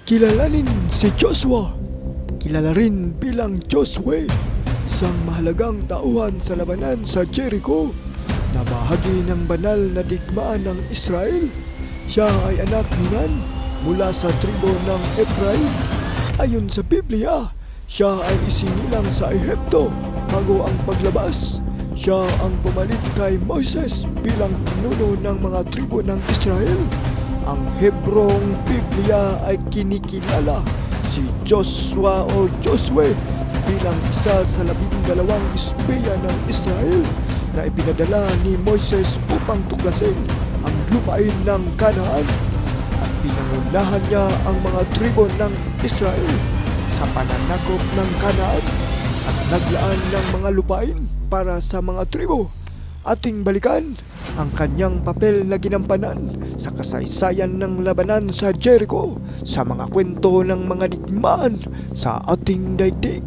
Kilalanin si Joshua, kilala rin bilang Josue, isang mahalagang tauhan sa labanan sa Jericho na bahagi ng banal na digmaan ng Israel. Siya ay anak ni Nan mula sa tribo ng Ephraim. Ayon sa Biblia, siya ay isinilang sa Ehipto bago ang paglabas. Siya ang pumalit kay Moises bilang pinuno ng mga tribo ng Israel. Ang Hebrong Biblia ay kinikilala si Joshua o Josue bilang isa sa 12 espiya ng Israel na ipinadala ni Moises upang tuklasin ang lupain ng Kanaan, at pinangunahan niya ang mga tribo ng Israel sa pananakop ng Kanaan at naglaan ng mga lupain para sa mga tribo. Ating balikan ang kanyang papel na ginampanan sa kasaysayan ng labanan sa Jericho sa mga kwento ng mga digmaan sa ating daigdig.